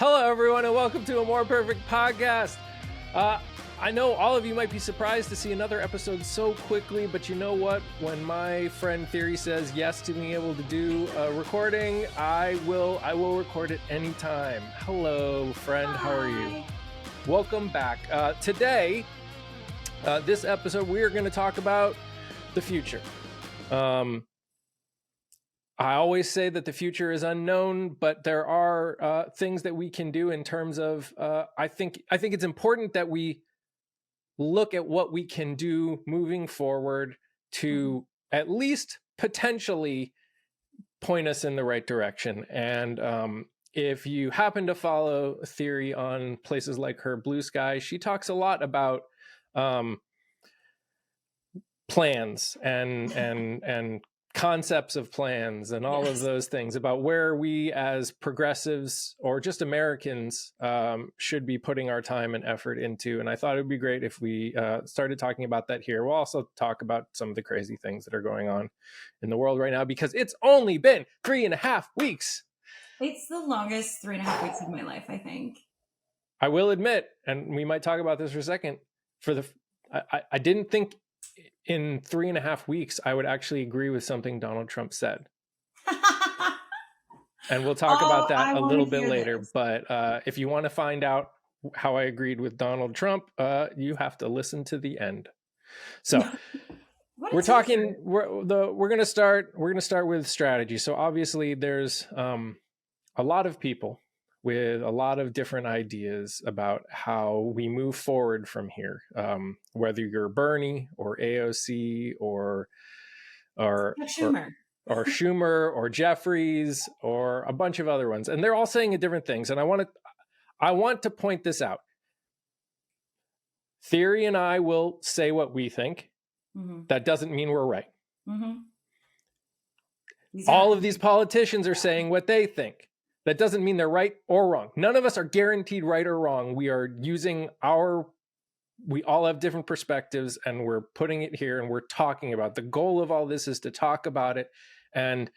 Hello, everyone, and welcome to a More Perfect podcast. I know all of you might be surprised to see another episode so quickly, but you know what? When my friend Theory says yes to being able to do a recording, I will record it anytime. Hello, friend. Hi. How are you? Welcome back. Today, this episode, we are going to talk about the future. I always say that the future is unknown, but there are things that we can do in terms of. I think it's important that we look at what we can do moving forward to at least potentially point us in the right direction. And if you happen to follow Theory on places like her Bluesky, she talks a lot about plans and concepts of plans and all of those things about where we as progressives or just Americans should be putting our time and effort into. And I thought it would be great if we started talking about that here. We'll also talk about some of the crazy things that are going on in the world right now, because it's only been 3.5 weeks. It's the longest 3.5 weeks of my life, I think. I will admit, and we might talk about this for a second, I didn't think in 3.5 weeks I would actually agree with something Donald Trump said. And we'll talk about that a little bit later. This. But if you want to find out how I agreed with Donald Trump, you have to listen to the end. So we're going to start with strategy. So obviously there's a lot of people with a lot of different ideas about how we move forward from here. Whether you're Bernie or AOC or Schumer or Jeffries or a bunch of other ones, and they're all saying different things. And I want to point this out. Theory and I will say what we think. Mm-hmm. That doesn't mean we're right. Mm-hmm. Exactly. All of these politicians are saying what they think. That doesn't mean they're right or wrong. None of us are guaranteed right or wrong. We are using we all have different perspectives, and we're putting it here and we're talking about. The goal of all this is to talk about it and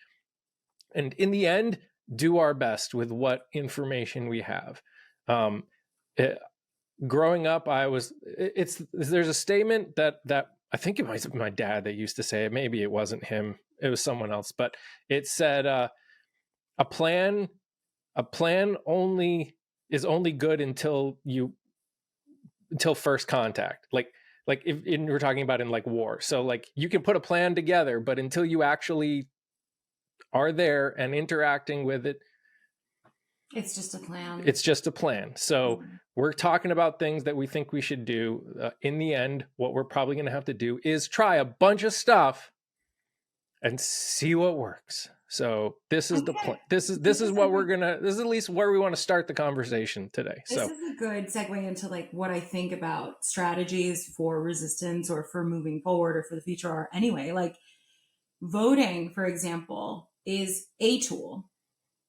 in the end, do our best with what information we have. Growing up, there's a statement that I think it was my dad that used to say it. Maybe it wasn't him. It was someone else, but it said, a plan is only good until first contact. Like if we're talking about in like war. So like you can put a plan together, but until you actually are there and interacting with it, it's just a plan. It's just a plan. So we're talking about things that we think we should do. In the end, what we're probably going to have to do is try a bunch of stuff and see what works. So this is the plan. This is what we're gonna. This is at least where we want to start the conversation today. This is a good segue into like what I think about strategies for resistance or for moving forward or for the future. Or anyway, like voting, for example, is a tool.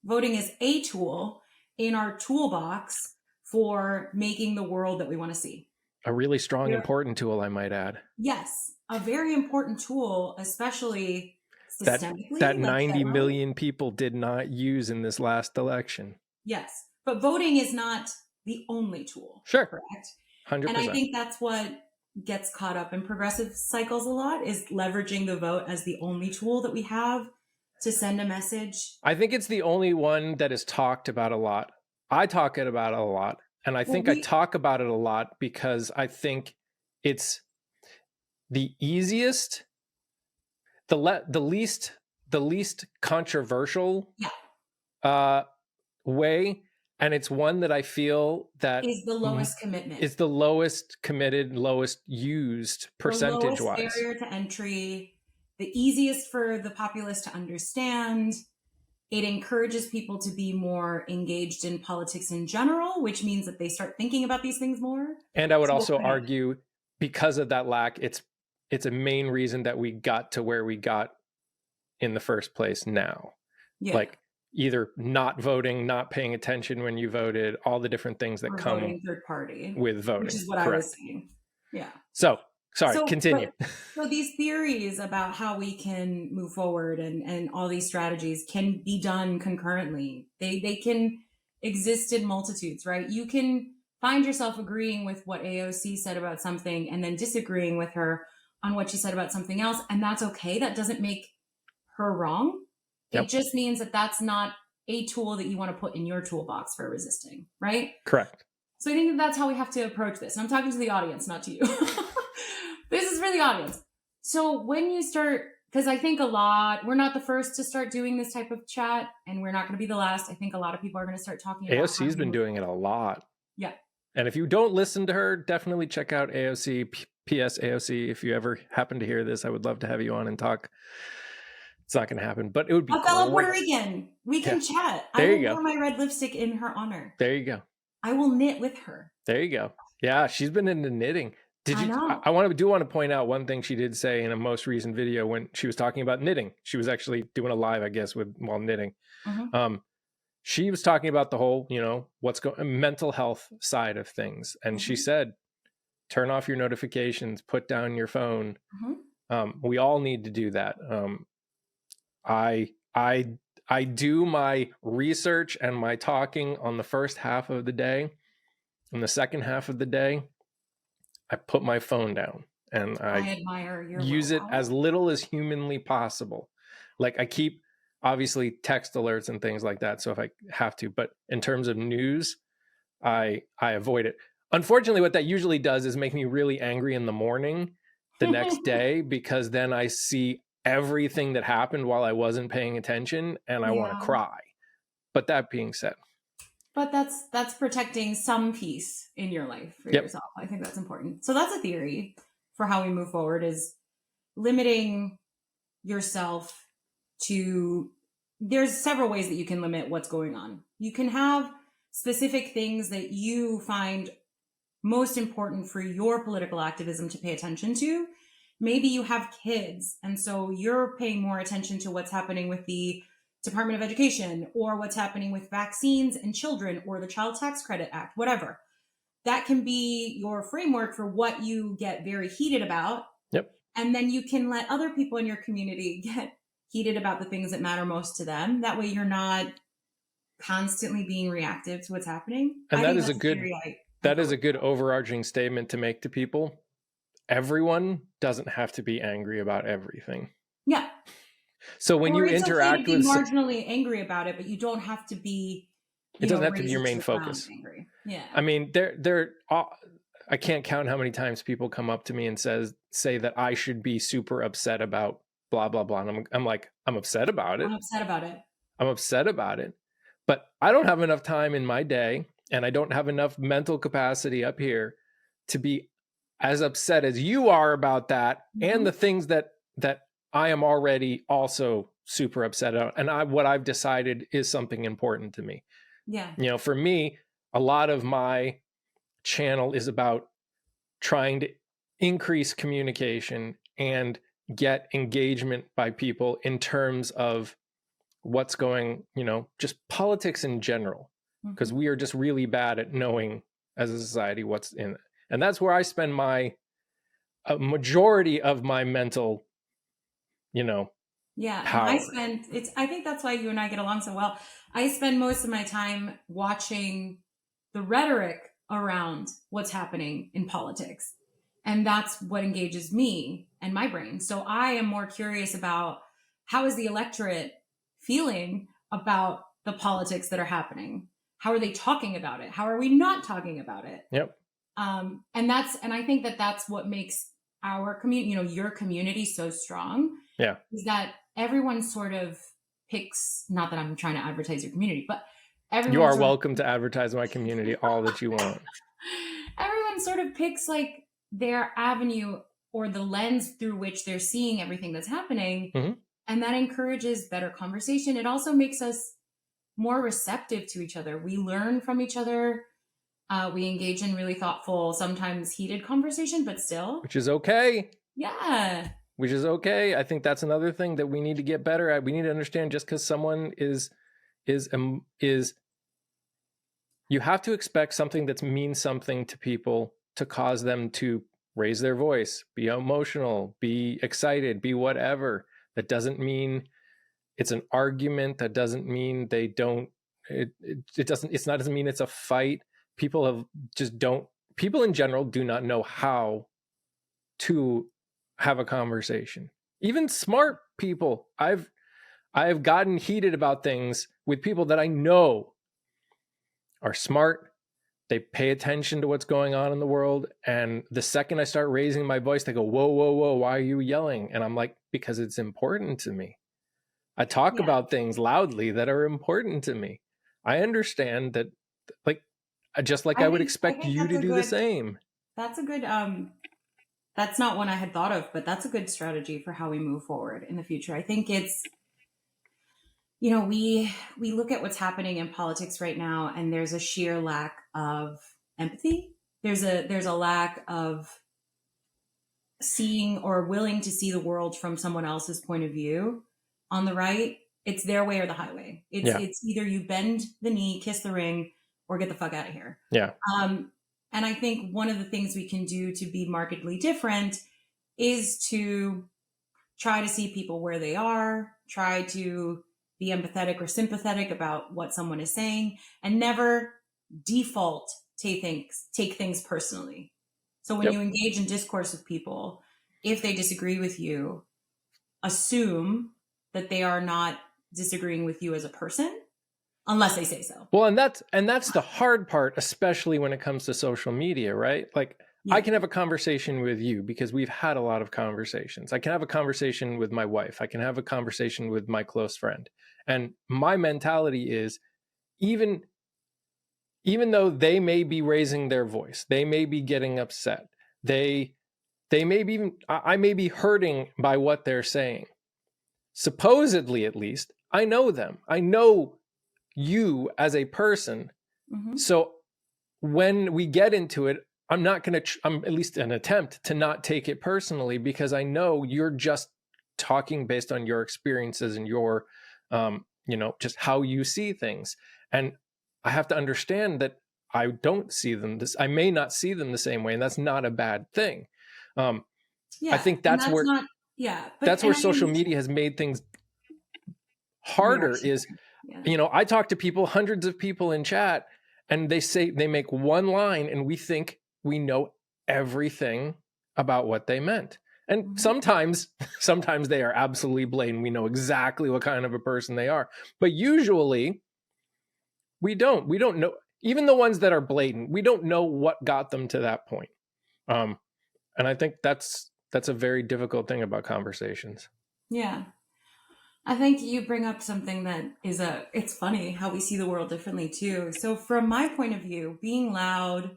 Voting is a tool in our toolbox for making the world that we want to see. A really strong, important tool, I might add. Yes, a very important tool, especially. That 90 million people did not use in this last election. Yes, but voting is not the only tool. Sure. Correct. 100%. And I think that's what gets caught up in progressive cycles a lot, is leveraging the vote as the only tool that we have to send a message. I think it's the only one that is talked about a lot. I talk about it a lot. And I think I talk about it a lot because I think it's the easiest, the least controversial way, and it's one that I feel that is the lowest commitment. Is the lowest committed, lowest used percentage-wise. The lowest barrier to entry, the easiest for the populace to understand. It encourages people to be more engaged in politics in general, which means that they start thinking about these things more. And I would also argue, because of that lack, it's a main reason that we got to where we got in the first place now. Yeah. Like either not voting, not paying attention when you voted, all the different things that come voting third party with voting. Which is what I was saying. Yeah. So continue. So these theories about how we can move forward and all these strategies can be done concurrently. They can exist in multitudes, right? You can find yourself agreeing with what AOC said about something and then disagreeing with her on what she said about something else. And that's okay. That doesn't make her wrong. Yep. It just means that that's not a tool that you want to put in your toolbox for resisting, right? Correct. So I think that that's how we have to approach this. And I'm talking to the audience, not to you. This is for the audience. So when you start, because I think we're not the first to start doing this type of chat, and we're not going to be the last. I think a lot of people are going to start talking about AOC's been doing it a lot. Yeah. And if you don't listen to her, definitely check out AOC. PS AOC, if you ever happen to hear this, I would love to have you on and talk. It's not going to happen, but it would be a fellow Puerto Rican. We can chat. There I will wear my red lipstick in her honor. There you go. I will knit with her. There you go. Yeah, she's been into knitting. I want to point out one thing she did say in a most recent video when she was talking about knitting. She was actually doing a live, I guess, while knitting. Mm-hmm. She was talking about the whole, mental health side of things. And she said, turn off your notifications, put down your phone. Mm-hmm. We all need to do that. I do my research and my talking on the first half of the day. In the second half of the day, I put my phone down and I admire your use it as little as humanly possible. Like I keep obviously text alerts and things like that. So if I have to, but in terms of news, I avoid it. Unfortunately, what that usually does is make me really angry in the morning the next day, because then I see everything that happened while I wasn't paying attention and I want to cry. But that being said. But that's protecting some peace in your life for yourself. I think that's important. So that's a theory for how we move forward, is limiting yourself to, there's several ways that you can limit what's going on. You can have specific things that you find most important for your political activism to pay attention to. Maybe you have kids, and so you're paying more attention to what's happening with the Department of Education, or what's happening with vaccines and children, or the Child Tax Credit Act, whatever. That can be your framework for what you get very heated about. Yep. And then you can let other people in your community get heated about the things that matter most to them. That way you're not constantly being reactive to what's happening. And that is a good overarching statement to make to people. Everyone doesn't have to be angry about everything. Yeah. So when you interact with marginally angry about it, but you don't have to be. It doesn't have to be your main focus. Angry. Yeah. I mean, I can't count how many times people come up to me and say that I should be super upset about blah blah blah, and I'm like, I'm upset about it. I'm upset about it. But I don't have enough time in my day, and I don't have enough mental capacity up here to be as upset as you are about that, and the things that I am already also super upset about. And what I've decided is something important to me. Yeah. For me, a lot of my channel is about trying to increase communication and get engagement by people in terms of what's going, just politics in general, because we are just really bad at knowing as a society what's in it. And that's where I spend a majority of my mental, power. I think that's why you and I get along so well. I spend most of my time watching the rhetoric around what's happening in politics. And that's what engages me and my brain. So I am more curious about, how is the electorate feeling about the politics that are happening? How are they talking about it? How are we not talking about it? Yep. And I think that's what makes our community, your community so strong. Yeah. Is that everyone sort of picks, not that I'm trying to advertise your community, but everyone. You are welcome to advertise my community all that you want. Everyone sort of picks like their avenue or the lens through which they're seeing everything that's happening. Mm-hmm. And that encourages better conversation. It also makes us more receptive to each other. We learn from each other. We engage in really thoughtful, sometimes heated conversation, but still. Which is okay. Yeah. Which is okay. I think that's another thing that we need to get better at. We need to understand, just because someone is you have to expect something that means something to people to cause them to raise their voice, be emotional, be excited, be whatever. That doesn't mean it's an argument. That doesn't mean they don't doesn't mean it's a fight. People in general do not know how to have a conversation. Even smart people, I've gotten heated about things with people that I know are smart. They pay attention to what's going on in the world. And the second I start raising my voice, they go, whoa, whoa, whoa, why are you yelling? And I'm like, because it's important to me. I talk about things loudly that are important to me. I understand that, like, just like I would expect you to do the same. That's a good, that's not one I had thought of, but that's a good strategy for how we move forward in the future. I think it's, we look at what's happening in politics right now, and there's a sheer lack of empathy. There's a lack of seeing or willing to see the world from someone else's point of view. On the right, it's their way or the highway. It's either you bend the knee, kiss the ring, or get the fuck out of here. Yeah. And I think one of the things we can do to be markedly different is to try to see people where they are, try to be empathetic or sympathetic about what someone is saying, and never default take things personally. So when you engage in discourse with people, if they disagree with you, assume that they are not disagreeing with you as a person, unless they say so. Well, and that's the hard part, especially when it comes to social media, right? Like, I can have a conversation with you because we've had a lot of conversations. I can have a conversation with my wife. I can have a conversation with my close friend. And my mentality is, even though they may be raising their voice, they may be getting upset, they may be even, I may be hurting by what they're saying. Supposedly, at least, I know them. I know you as a person. Mm-hmm. So when we get into it, I'm at least an attempt to not take it personally, because I know you're just talking based on your experiences and your, just how you see things. And I have to understand that I don't see them I may not see them the same way, and that's not a bad thing. I think that's where social media has made things harder. I talk to people, hundreds of people in chat, and they make one line and we think we know everything about what they meant. And sometimes they are absolutely blatant. We know exactly what kind of a person they are. But usually we don't know. Even the ones that are blatant, we don't know what got them to that point. And I think that's a very difficult thing about conversations. Yeah. I think you bring up something that it's funny how we see the world differently too. So from my point of view, being loud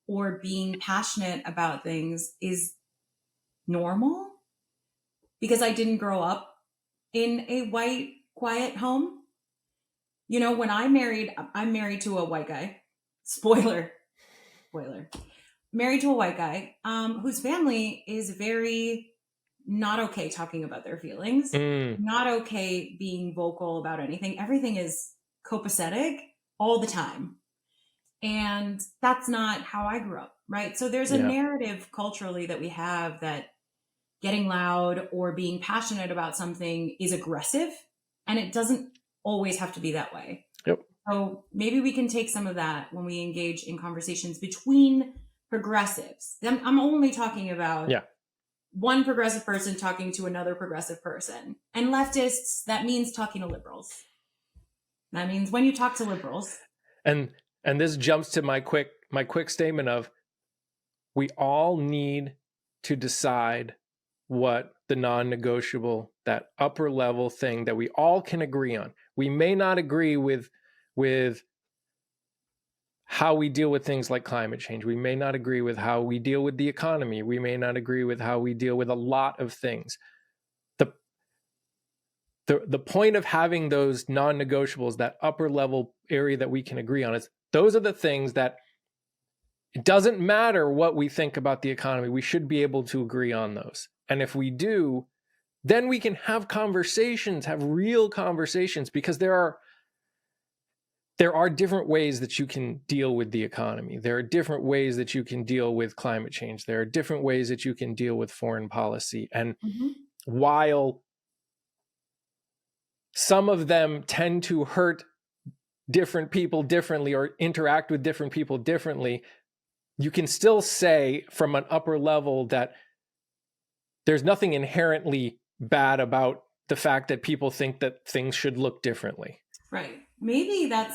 or being passionate about things is normal because I didn't grow up in a white, quiet home. When I'm married to a white guy. Spoiler. Married to a white guy whose family is very not okay talking about their feelings, not okay being vocal about anything. Everything is copacetic all the time. And that's not how I grew up, right? So there's a narrative culturally that we have that getting loud or being passionate about something is aggressive, and it doesn't always have to be that way. Yep. So maybe we can take some of that when we engage in conversations between progressives. I'm only talking about one progressive person talking to another progressive person. And leftists, that means talking to liberals. That means when you talk to liberals. And this jumps to my quick statement of, we all need to decide what the non-negotiable, that upper level thing that we all can agree on. We may not agree with how we deal with things like climate change. We may not agree with how we deal with the economy. We may not agree with how we deal with a lot of things. The point of having those non-negotiables, that upper level area that we can agree on, is those are the things that it doesn't matter what we think about the economy. We should be able to agree on those. And if we do, then we can have conversations, have real conversations, because there are different ways that you can deal with the economy. There are different ways that you can deal with climate change. There are different ways that you can deal with foreign policy. And while some of them tend to hurt different people differently or interact with different people differently, you can still say from an upper level that there's nothing inherently bad about the fact that people think that things should look differently. Right. Maybe I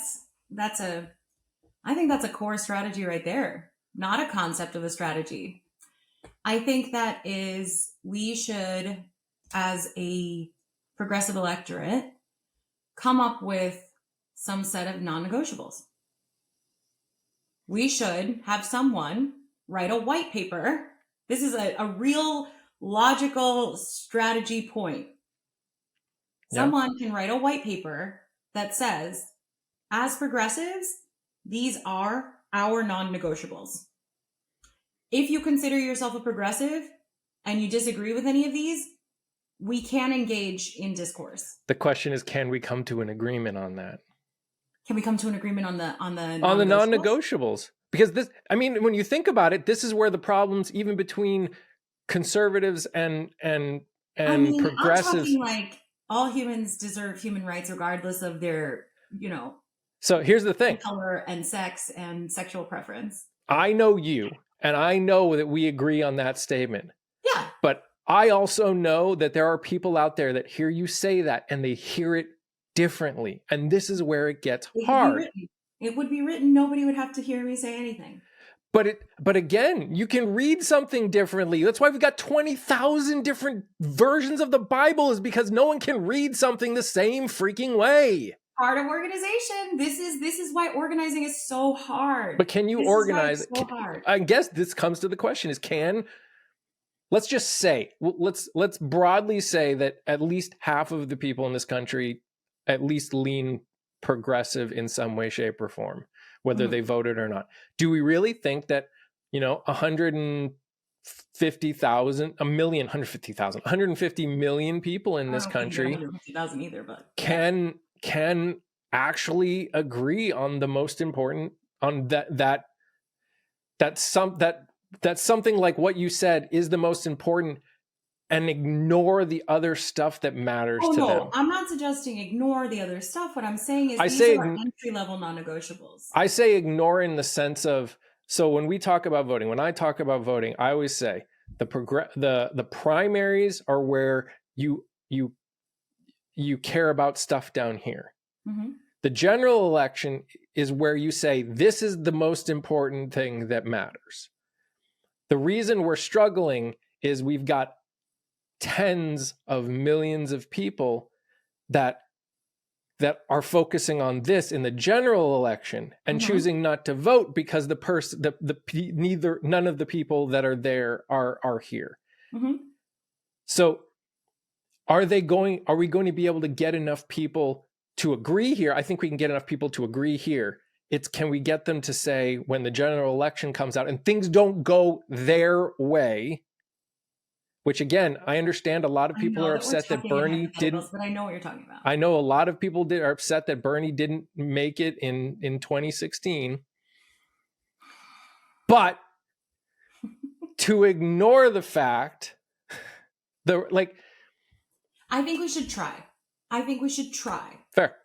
think that's a core strategy right there, not a concept of a strategy. I think that is, we should, as a progressive electorate, come up with some set of non-negotiables. We should have someone write a white paper. This is a real logical strategy point. Yeah. Someone can write a white paper that says, as progressives, these are our non-negotiables. If you consider yourself a progressive and you disagree with any of these, we can engage in discourse. The question is, can we come to an agreement on that? Can we come to an agreement on the non-negotiables? Because this, I mean, when you think about it, this is where the problems, even between conservatives and progressives. I'm talking like all humans deserve human rights regardless of their, So here's the thing: color and sex and sexual preference. I know you, and I know that we agree on that statement. Yeah. But I also know that there are people out there that hear you say that and they hear it differently. And this is where it gets hard. It would be written. Nobody would have to hear me say anything. But again, you can read something differently. That's why we've got 20,000 different versions of the Bible, is because no one can read something the same freaking way. Part of organization. This is why organizing is so hard. But can you organize? So hard. I guess this comes to the question: let's just say, let's broadly say that at least half of the people in this country at least lean progressive in some way, shape, or form, whether they voted or not. Do we really think that 150 million people in this country 150,000 either, but can actually agree on the most important, on that's something like what you said is the most important, and ignore the other stuff that matters to them? No, I'm not suggesting ignore the other stuff. What I'm saying is these are entry-level non-negotiables. I say ignore in the sense of, so when we talk about voting, when I talk about voting, I always say the primaries are where you care about stuff down here. Mm-hmm. The general election is where you say, this is the most important thing that matters. The reason we're struggling is we've got tens of millions of people that are focusing on this in the general election and choosing not to vote because none of the people that are there are here. Mm-hmm. So are we going to be able to get enough people to agree here? I think we can get enough people to agree here. It's, can we get them to say, when the general election comes out and things don't go their way, which again, I understand a lot of people are upset that Bernie didn't. But I know what you're talking about. I know a lot of people are upset that Bernie didn't make it in 2016. But to ignore the fact, I think we should try. Fair.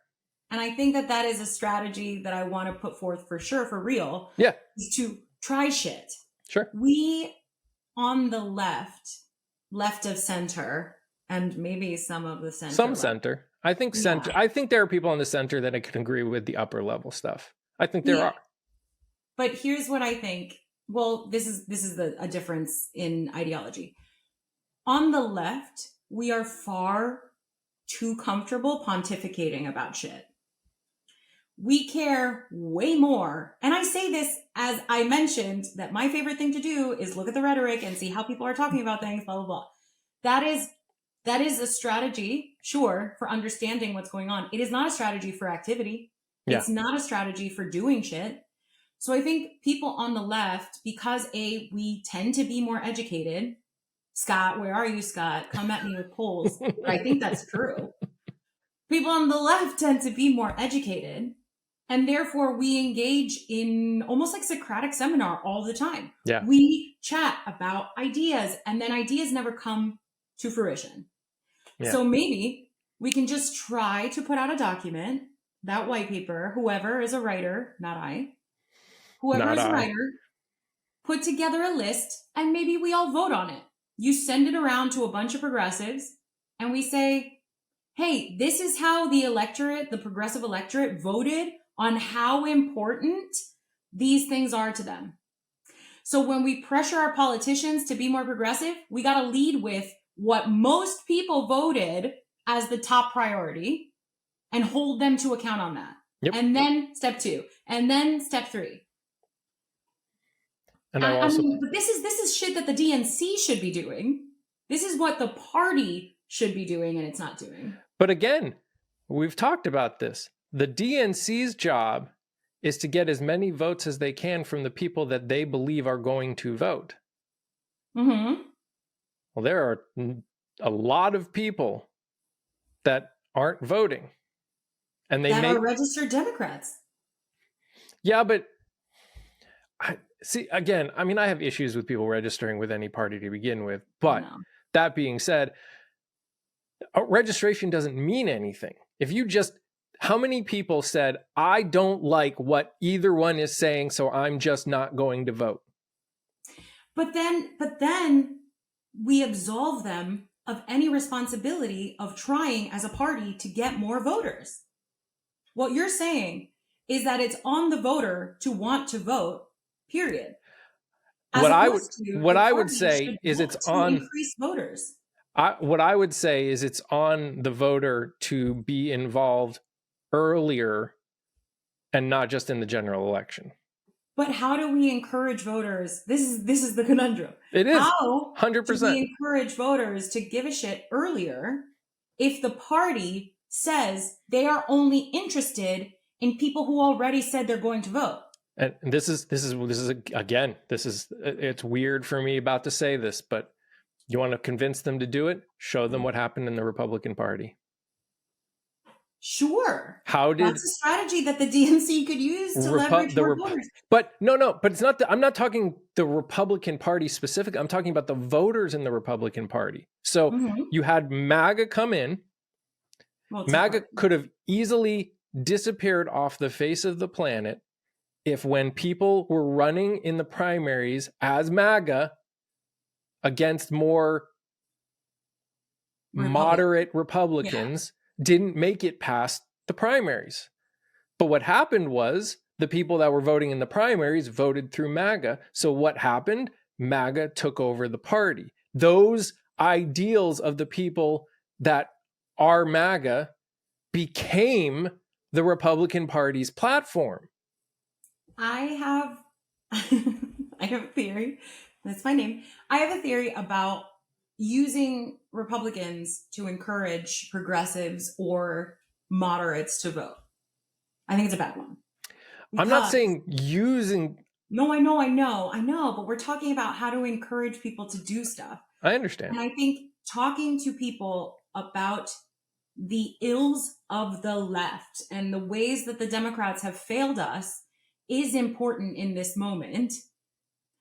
And I think that is a strategy that I want to put forth for sure, for real. Yeah. Is to try shit. Sure. We on the left of center, and maybe some of the center. Some center. I think center. Yeah. I think there are people on the center that I can agree with the upper level stuff. I think there are. But here's what I think. Well, this is a difference in ideology. On the left, we are far too comfortable pontificating about shit. We care way more. And I say this as I mentioned that my favorite thing to do is look at the rhetoric and see how people are talking about things, blah, blah, blah. That is a strategy, sure, for understanding what's going on. It is not a strategy for activity. Yeah. It's not a strategy for doing shit. So I think people on the left, because we tend to be more educated. Scott, where are you, Scott? Come at me with polls. But I think that's true. People on the left tend to be more educated. And therefore, we engage in almost like Socratic seminar all the time. Yeah. We chat about ideas, and then ideas never come to fruition. Yeah. So maybe we can just try to put out a document that white paper, whoever is a writer, not I, whoever Not is a I. writer, put together a list and maybe we all vote on it. You send it around to a bunch of progressives and we say, hey, this is how the electorate, the progressive electorate, voted on how important these things are to them. So when we pressure our politicians to be more progressive, we got to lead with what most people voted as the top priority and hold them to account on that. Yep. And then step 2, and then step 3. And I mean, but this is shit that the DNC should be doing. This is what the party should be doing, and it's not doing. But again, we've talked about this. The DNC's job is to get as many votes as they can from the people that they believe are going to vote. Mm-hmm. Well, there are a lot of people that aren't voting. And they are registered Democrats. Yeah, but see, again, I mean, I have issues with people registering with any party to begin with. But that being said, registration doesn't mean anything. If you just, how many people said, I don't like what either one is saying, so I'm just not going to vote? But then we absolve them of any responsibility of trying as a party to get more voters. What you're saying is that it's on the voter to want to vote, period. What I would say is it's on increase voters. What I would say is it's on the voter to be involved earlier and not just in the general election. But how do we encourage voters? This is the conundrum. It is. How 100%. do we encourage voters to give a shit earlier if the party says they are only interested in people who already said they're going to vote? And this is again, it's weird for me about to say this, but you want to convince them to do it? Show them what happened in the Republican Party. Sure. That's a strategy that the DNC could use to leverage more voters. But but it's not I'm not talking the Republican Party specifically. I'm talking about the voters in the Republican Party. So you had MAGA come in. Well, MAGA could have easily disappeared off the face of the planet if when people were running in the primaries as MAGA against more moderate Republicans didn't make it past the primaries. But what happened was the people that were voting in the primaries voted through MAGA. So what happened? MAGA took over the party. Those ideals of the people that are MAGA became the Republican Party's platform. I have a theory. That's my name. I have a theory about using Republicans to encourage progressives or moderates to vote. I think it's a bad one. I'm not saying using. No, I know, but we're talking about how to encourage people to do stuff. I understand. And I think talking to people about the ills of the left and the ways that the Democrats have failed us is important in this moment.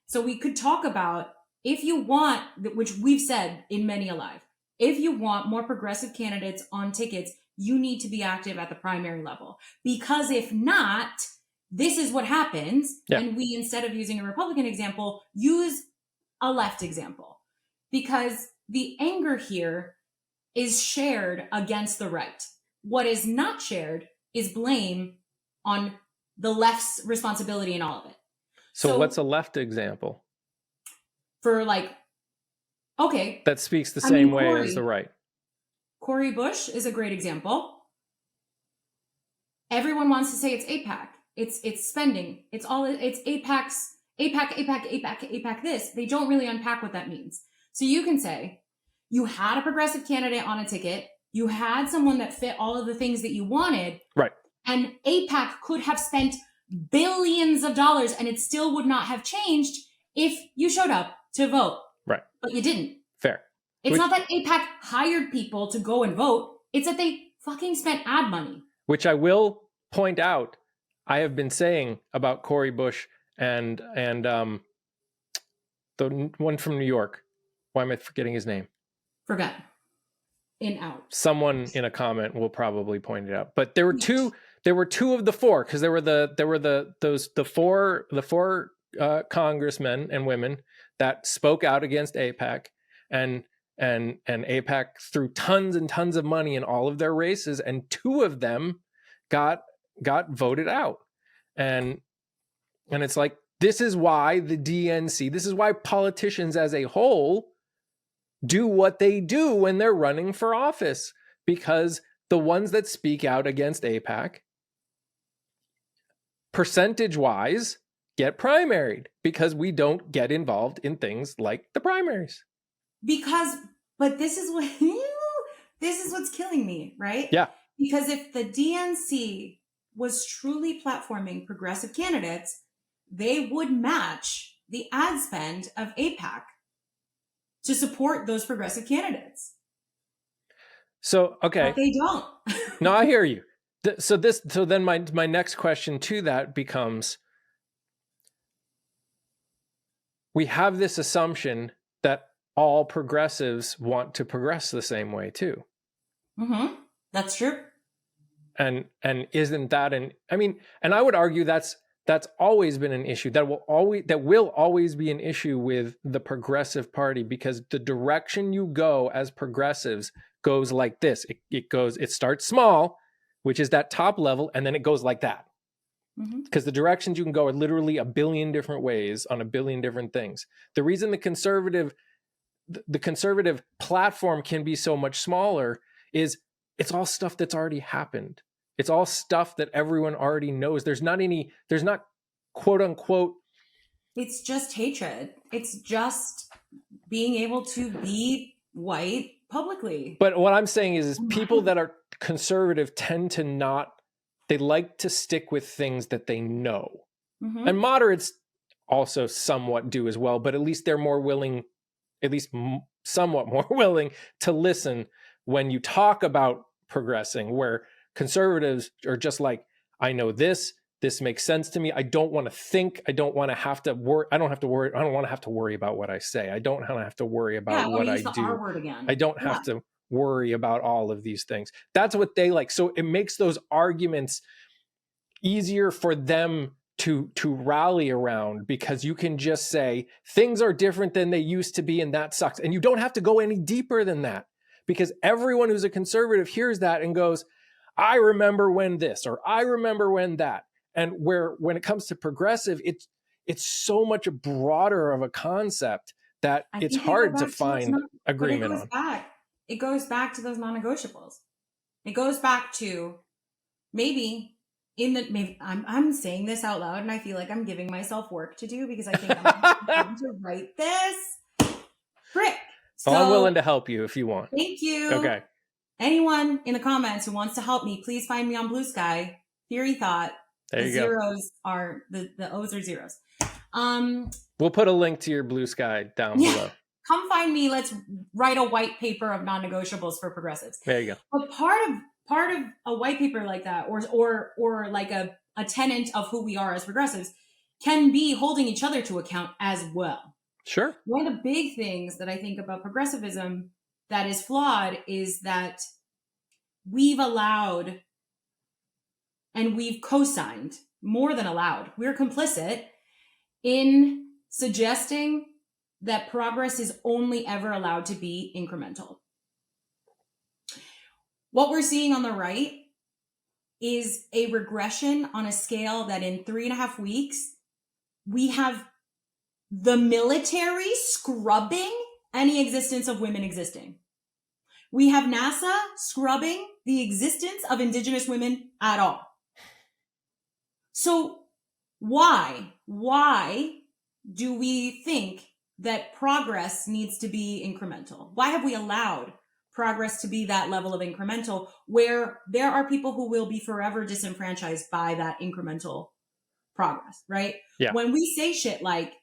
So we could talk about, if you want, which we've said in many a live, if you want more progressive candidates on tickets, you need to be active at the primary level. Because if not, this is what happens. Yeah. And we, instead of using a Republican example, use a left example. Because the anger here is shared against the right. What is not shared is blame on the left's responsibility in all of it. So what's a left example? For okay. That speaks the same way as the right. Cori Bush is a great example. Everyone wants to say it's AIPAC. It's spending. It's AIPAC this. They don't really unpack what that means. So you can say you had a progressive candidate on a ticket. You had someone that fit all of the things that you wanted. Right. And AIPAC could have spent billions of dollars and it still would not have changed if you showed up to vote. Right. But you didn't. Fair. It's not that AIPAC hired people to go and vote. It's that they fucking spent ad money. Which I will point out, I have been saying about Cori Bush and the one from New York. Why am I forgetting his name? Forgot. In out. Someone in a comment will probably point it out. But there were two there were two of the four, because there were the four congressmen and women that spoke out against AIPAC, and AIPAC threw tons and tons of money in all of their races, and two of them got voted out. And it's like, this is why the DNC, this is why politicians as a whole do what they do when they're running for office, because the ones that speak out against AIPAC, percentage-wise, get primaried, because we don't get involved in things like the primaries. But this is what's killing me, right? Yeah. Because if the DNC was truly platforming progressive candidates, they would match the ad spend of AIPAC to support those progressive candidates. So, okay. But they don't. No, I hear you. So then my next question to that becomes, we have this assumption that all progressives want to progress the same way too. Mm-hmm. That's true. And isn't that and I would argue that's always been an issue, that will always be an issue with the Progressive Party, because the direction you go as progressives goes like this. It starts small, which is that top level, and then it goes like that. Because the directions you can go are literally a billion different ways on a billion different things. The reason the conservative platform can be so much smaller is it's all stuff that's already happened. It's all stuff that everyone already knows. There's not quote unquote. It's just hatred. It's just being able to be white publicly. But what I'm saying is people that are conservative tend to not, they like to stick with things that they know. Mm-hmm. And moderates also somewhat do as well, but at least they're more willing, at least somewhat more willing to listen when you talk about progressing, where conservatives are just like, I know this makes sense to me. I don't want to think. I don't want to have to worry. I don't want to have to worry about what I say. I don't want to have to worry about what I do. R word again. I don't have to worry about all of these things. That's what they like. So it makes those arguments easier for them to rally around, because you can just say things are different than they used to be, and that sucks. And you don't have to go any deeper than that, because everyone who's a conservative hears that and goes, I remember when this, or I remember when that. And when it comes to progressive, it's so much broader of a concept that it's hard to find agreement on. It goes back to those non-negotiables. It goes back to maybe I'm saying this out loud, and I feel like I'm giving myself work to do, because I think I'm going to write this. Frick. So, I'm willing to help you if you want. Thank you. Okay. Anyone in the comments who wants to help me, please find me on Bluesky. TheoryThot. There you go. Zeros are the O's are zeros. We'll put a link to your Bluesky down below. Come find me. Let's write a white paper of non-negotiables for progressives. There you go. But part of a white paper like that, or like a tenet of who we are as progressives, can be holding each other to account as well. Sure. One of the big things that I think about progressivism that is flawed is that we've allowed and we've co-signed, more than allowed, we're complicit in suggesting that progress is only ever allowed to be incremental. What we're seeing on the right is a regression on a scale that in 3.5 weeks, we have the military scrubbing any existence of women existing. We have NASA scrubbing the existence of Indigenous women at all. So why do we think that progress needs to be incremental? Why have we allowed progress to be that level of incremental, where there are people who will be forever disenfranchised by that incremental progress, right? Yeah. When we say shit like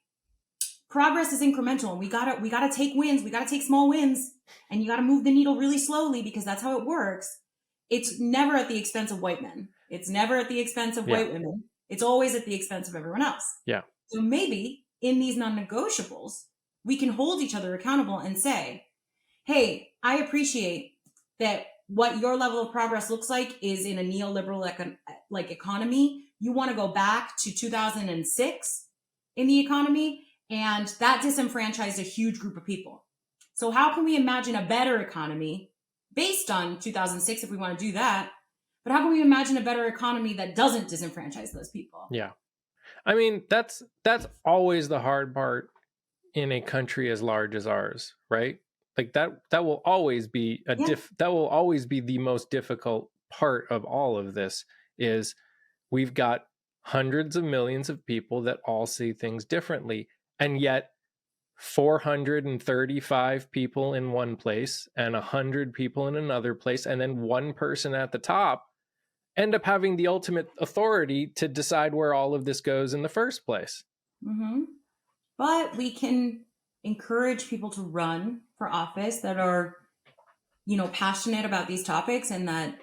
progress is incremental and we gotta take wins, we gotta take small wins, and you gotta move the needle really slowly because that's how it works. It's never at the expense of white men. It's never at the expense of white women. It's always at the expense of everyone else. Yeah. So maybe in these non-negotiables, we can hold each other accountable and say, hey, I appreciate that what your level of progress looks like is in a neoliberal economy. You want to go back to 2006 in the economy, and that disenfranchised a huge group of people. So how can we imagine a better economy based on 2006 if we want to do that? But how can we imagine a better economy that doesn't disenfranchise those people? Yeah. I mean, that's always the hard part in a country as large as ours, right? Like that will always be that will always be the most difficult part of all of this, is we've got hundreds of millions of people that all see things differently, and yet 435 people in one place and 100 people in another place, and then one person at the top end up having the ultimate authority to decide where all of this goes in the first place. Mm-hmm. But we can encourage people to run for office that are, passionate about these topics and that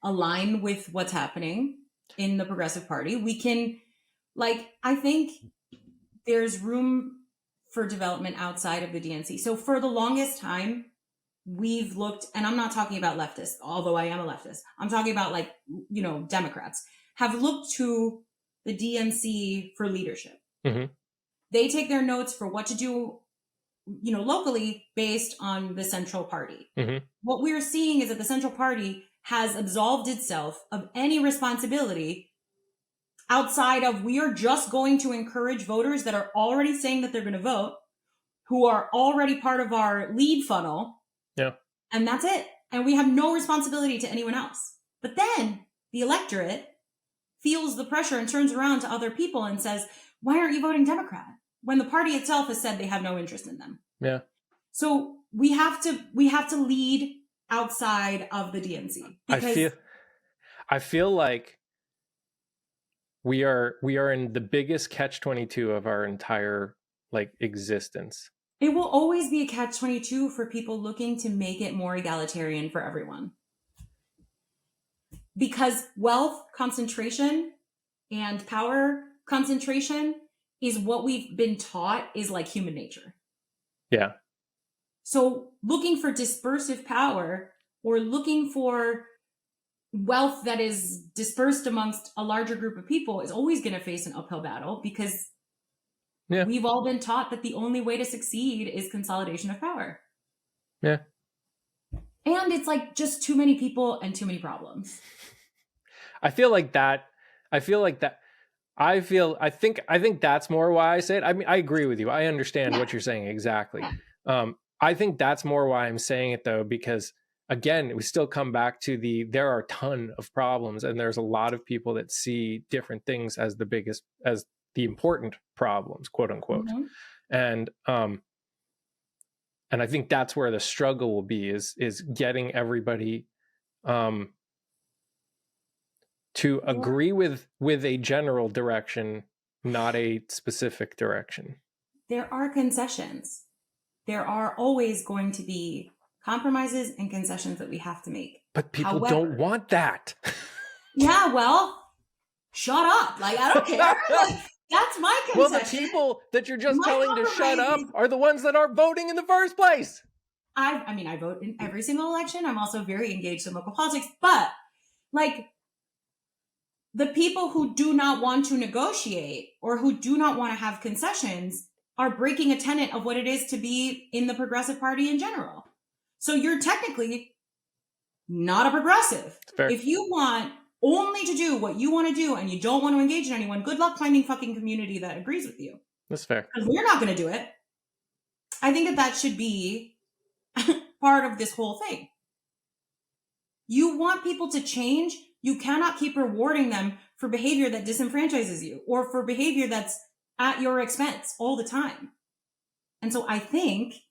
align with what's happening in the Progressive Party. We can, I think there's room for development outside of the DNC. So for the longest time, we've looked, and I'm not talking about leftists, although I am a leftist. I'm talking about Democrats have looked to the DNC for leadership. Mm-hmm. They take their notes for what to do, locally based on the central party. Mm-hmm. What we're seeing is that the central party has absolved itself of any responsibility outside of, we are just going to encourage voters that are already saying that they're going to vote, who are already part of our lead funnel. Yeah. And that's it. And we have no responsibility to anyone else. But then the electorate feels the pressure and turns around to other people and says, why aren't you voting Democrat? When the party itself has said they have no interest in them. Yeah. So we have to lead outside of the DNC. Because I feel like we are in the biggest catch-22 of our entire existence. It will always be a catch-22 for people looking to make it more egalitarian for everyone. Because wealth concentration and power concentration is what we've been taught is like human nature. Yeah. So looking for dispersive power or looking for wealth that is dispersed amongst a larger group of people is always going to face an uphill battle, because we've all been taught that the only way to succeed is consolidation of power. Yeah. And it's just too many people and too many problems. I think that's more why I say it. I mean, I agree with you. I understand what you're saying exactly. I think that's more why I'm saying it, though, because again, we still come back to there are a ton of problems, and there's a lot of people that see different things as the important problems, quote unquote. Mm-hmm. And I think that's where the struggle will be, is getting everybody to agree with a general direction, not a specific direction. There are concessions. There are always going to be compromises and concessions that we have to make. But people don't want that. Yeah, well, shut up. I don't care. That's my concession. Well, the people that you're just telling to shut up are the ones that are voting in the first place. I vote in every single election. I'm also very engaged in local politics. But, the people who do not want to negotiate or who do not want to have concessions are breaking a tenet of what it is to be in the Progressive Party in general. So you're technically not a progressive. If you want only to do what you want to do and you don't want to engage in anyone, good luck finding fucking community that agrees with you. That's fair. Because we're not going to do it. I think that should be part of this whole thing. You want people to change. You cannot keep rewarding them for behavior that disenfranchises you or for behavior that's at your expense all the time. And so I think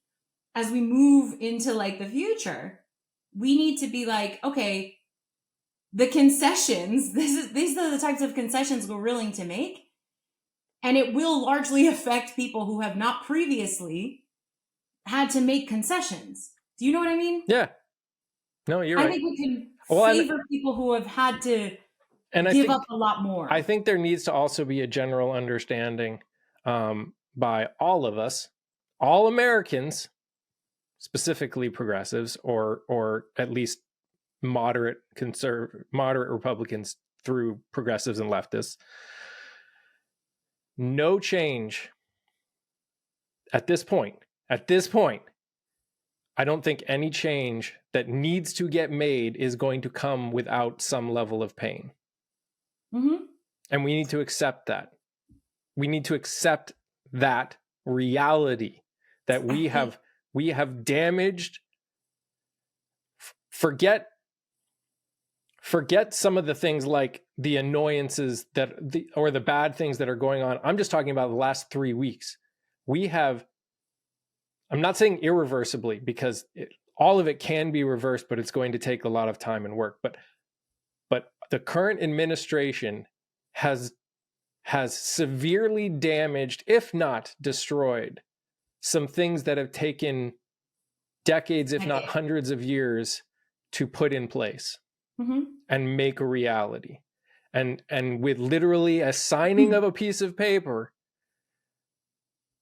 as we move into the future, we need to be okay, the concessions, these are the types of concessions we're willing to make. And it will largely affect people who have not previously had to make concessions. Do you know what I mean? Yeah. No, you're right. I think we can favor people who have had to give up a lot more. I think there needs to also be a general understanding by all of us, all Americans, specifically progressives, or at least moderate Republicans through progressives and leftists. No change at this point. I don't think any change that needs to get made is going to come without some level of pain. Mm-hmm. And we need to accept that. We need to accept that reality that we have damaged. Forget some of the things like the annoyances or the bad things that are going on. I'm just talking about the last 3 weeks. I'm not saying irreversibly, because all of it can be reversed, but it's going to take a lot of time and work. But the current administration has severely damaged, if not destroyed, some things that have taken decades, if not hundreds of years to put in place and make a reality. And with literally a signing of a piece of paper,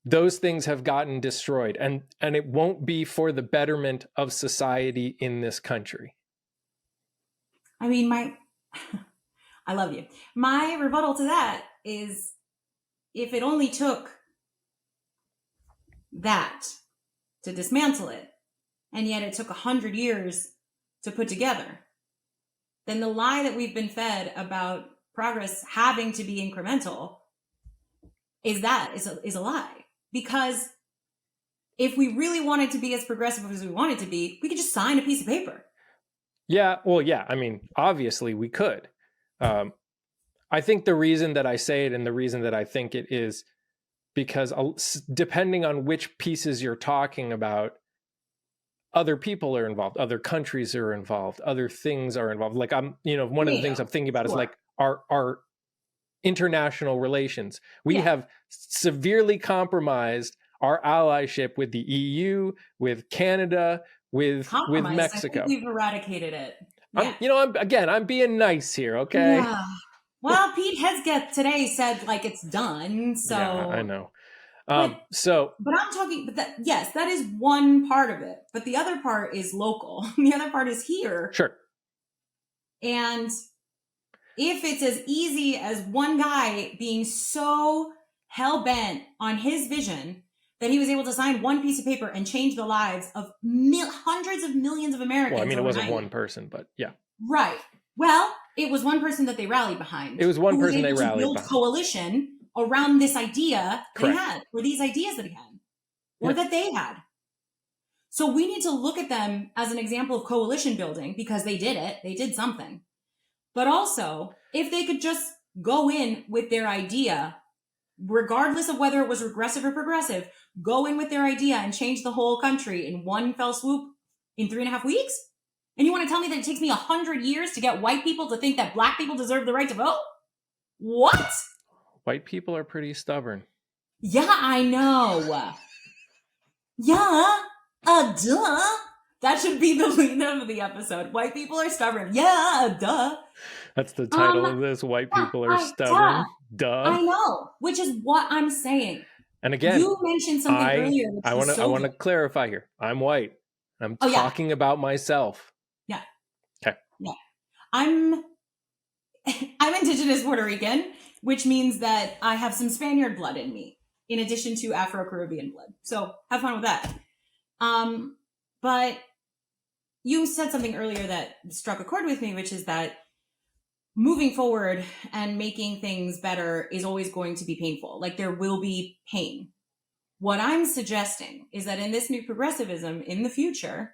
those things have gotten destroyed, and it won't be for the betterment of society in this country. I mean, I love you. My rebuttal to that is, if it only took that to dismantle it, and yet it took 100 years to put together, then the lie that we've been fed about progress having to be incremental is a lie. Because if we really wanted to be as progressive as we wanted to be, we could just sign a piece of paper. Yeah, well, yeah. I mean, obviously we could. I think the reason that I say it, and the reason that I think it, is because depending on which pieces you're talking about, other people are involved, other countries are involved, other things are involved. Like one of the things I'm thinking about is like our international relations. We have severely compromised our allyship with the EU, with Canada, with Mexico. I think we've eradicated it. Yeah. I'm being nice here, okay? Yeah. Well, Pete Hegseth today said like it's done. So yeah, I know. But I'm talking, that is one part of it. But the other part is local. The other part is here. Sure. And if it's as easy as one guy being so hell-bent on his vision that he was able to sign one piece of paper and change the lives of hundreds of millions of Americans. Well, I mean, it wasn't one person, but yeah. Right. Well, it was one person that they rallied behind. It was one person they rallied behind. Build coalition around this idea they had, or these ideas that he had, or that they had. So we need to look at them as an example of coalition building, because they did it. They did something. But also, if they could just go in with their idea, regardless of whether it was regressive or progressive, go in with their idea and change the whole country in one fell swoop in 3.5 weeks? And you want to tell me that it takes me 100 years to get white people to think that black people deserve the right to vote? What? White people are pretty stubborn. Yeah, I know. Yeah, duh. That should be the lead of the episode. White people are stubborn. Yeah, duh. That's the title of this. White people are stubborn. Duh. I know, which is what I'm saying. And again, you mentioned something earlier. I want to clarify here. I'm white. I'm talking about myself. Yeah. Okay. Yeah. I'm indigenous Puerto Rican, which means that I have some Spaniard blood in me, in addition to Afro-Caribbean blood. So have fun with that. But you said something earlier that struck a chord with me, which is that moving forward and making things better is always going to be painful. Like, there will be pain. What I'm suggesting is that in this new progressivism in the future,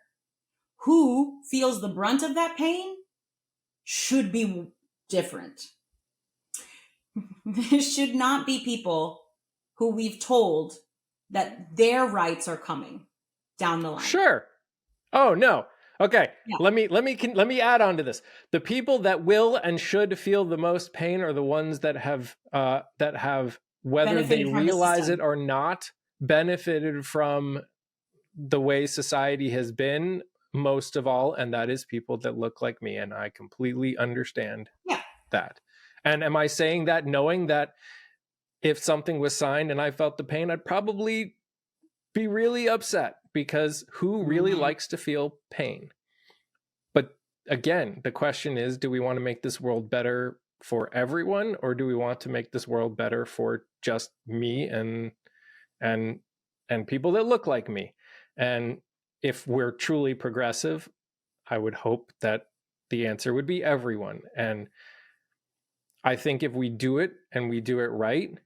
who feels the brunt of that pain should be different. It should not be people who we've told that their rights are coming down the line. Sure. Oh, no. Okay. Yeah. Let me add on to this. The people that will and should feel the most pain are the ones that have whether benefited they realize it or not, benefited from the way society has been most of all, and that is people that look like me, and I completely understand that. And am I saying that knowing that if something was signed and I felt the pain, I'd probably be really upset, because who really likes to feel pain? again, the question is, do we want to make this world better for everyone, or do we want to make this world better for just me and people that look like me? And if we're truly progressive, I would hope that the answer would be everyone. And I think if we do it and we do it right,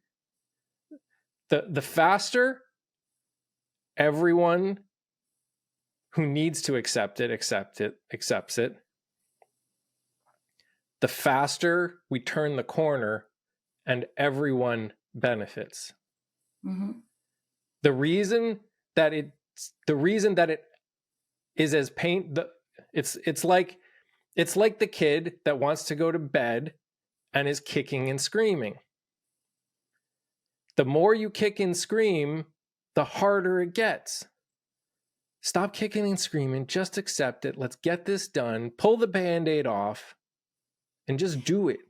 the faster everyone who needs to accept it accepts it, the faster we turn the corner and everyone benefits. Mm-hmm. The reason that it is as it's like the kid that wants to go to bed and is kicking and screaming. The more you kick and scream, the harder it gets. Stop kicking and screaming, just accept it. Let's get this done. Pull the Band-Aid off and just do it.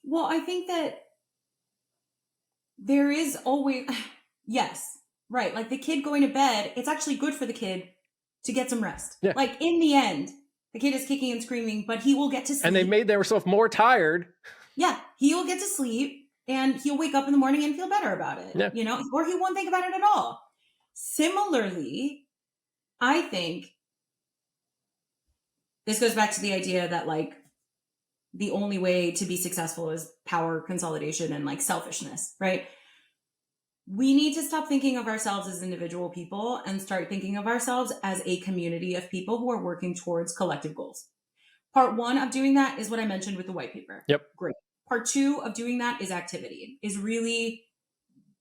Well, I think that there is always, yes, right. Like the kid going to bed, it's actually good for the kid to get some rest. Yeah. Like in the end, the kid is kicking and screaming, but he will get to sleep. And they made themselves more tired. Yeah, he will get to sleep and he'll wake up in the morning and feel better about it. Yeah. You know, or he won't think about it at all. Similarly, I think this goes back to the idea that like the only way to be successful is power consolidation and like selfishness, right? We need to stop thinking of ourselves as individual people and start thinking of ourselves as a community of people who are working towards collective goals. Part one of doing that is what I mentioned with the white paper. Yep. Great. Part two of doing that is activity, is really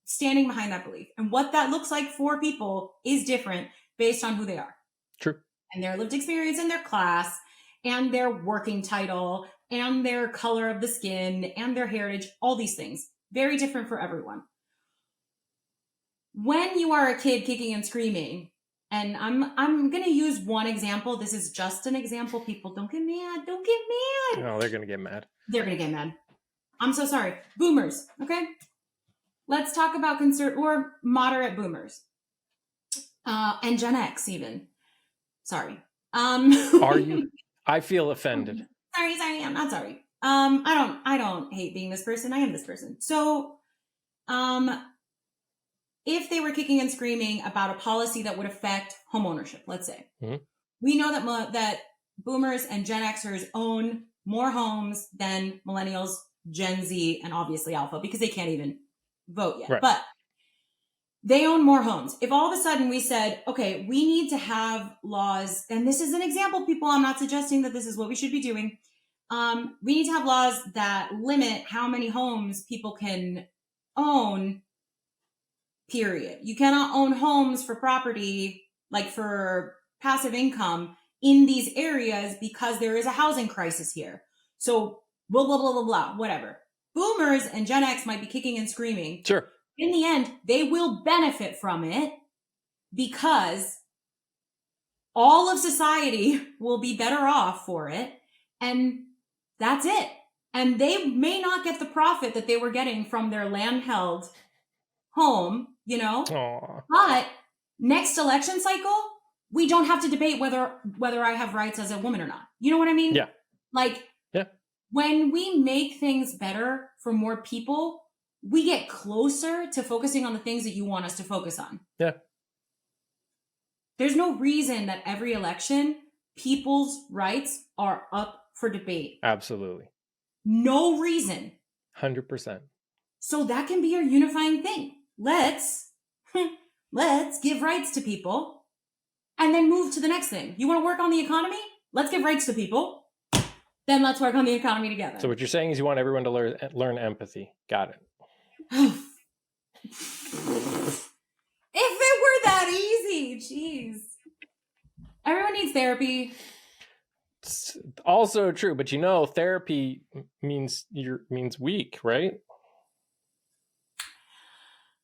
standing behind that belief. And what that looks like for people is different based on who they are. True. And their lived experience in their class and their working title and their color of the skin and their heritage, all these things. Very different for everyone. When you are a kid kicking and screaming, and I'm going to use one example. This is just an example. People, don't get mad. Don't get mad. No, they're going to get mad. They're going to get mad. I'm so sorry. Boomers, okay? Let's talk about or moderate boomers. And Gen X even. Sorry. Are you? I feel offended. Sorry, I'm not sorry. I don't hate being this person. I am this person. So, if they were kicking and screaming about a policy that would affect homeownership, let's say, we know that boomers and Gen Xers own more homes than millennials, Gen Z, and obviously Alpha, because they can't even vote yet. Right. But they own more homes. If all of a sudden we said, okay, we need to have laws, and this is an example, people, I'm not suggesting that this is what we should be doing. We need to have laws that limit how many homes people can own, period. You cannot own homes for property, like for passive income in these areas because there is a housing crisis here. So blah, blah, blah, blah, blah, whatever. Boomers and Gen X might be kicking and screaming. Sure. In the end, they will benefit from it because all of society will be better off for it. And that's it. And they may not get the profit that they were getting from their land held home, you know. Aww. But next election cycle, we don't have to debate whether I have rights as a woman or not. You know what I mean? Yeah. Like, yeah. When we make things better for more people, we get closer to focusing on the things that you want us to focus on. Yeah. There's no reason that every election, people's rights are up for debate. Absolutely. No reason. 100%. So that can be our unifying thing. Let's give rights to people and then move to the next thing. You want to work on the economy? Let's give rights to people. Then let's work on the economy together. So what you're saying is you want everyone to learn empathy. Got it. If it were that easy, jeez. Everyone needs therapy. It's also true, but you know, therapy means weak, right?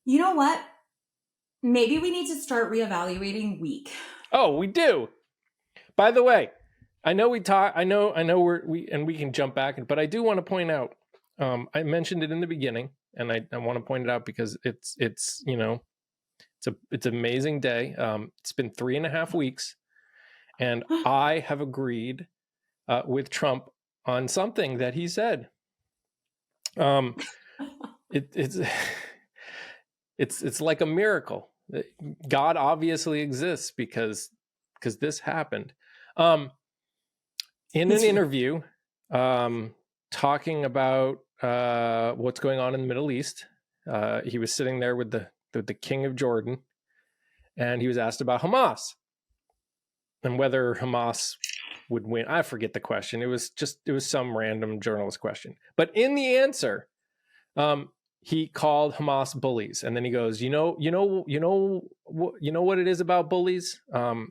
You know what? Maybe we need to start reevaluating weak. Oh, we do. By the way, I know we can jump back, but I do want to point out, I mentioned it in the beginning, and I want to point it out because it's you know, it's an amazing day. It's been 3.5 weeks, and I have agreed with Trump on something that he said. It's like a miracle. God obviously exists because this happened. In an interview, talking about what's going on in the Middle East, he was sitting there with the king of Jordan, and he was asked about Hamas and whether Hamas would win. I forget the question. It was some random journalist question. But in the answer, he called Hamas bullies, and then he goes, you know what it is about bullies. And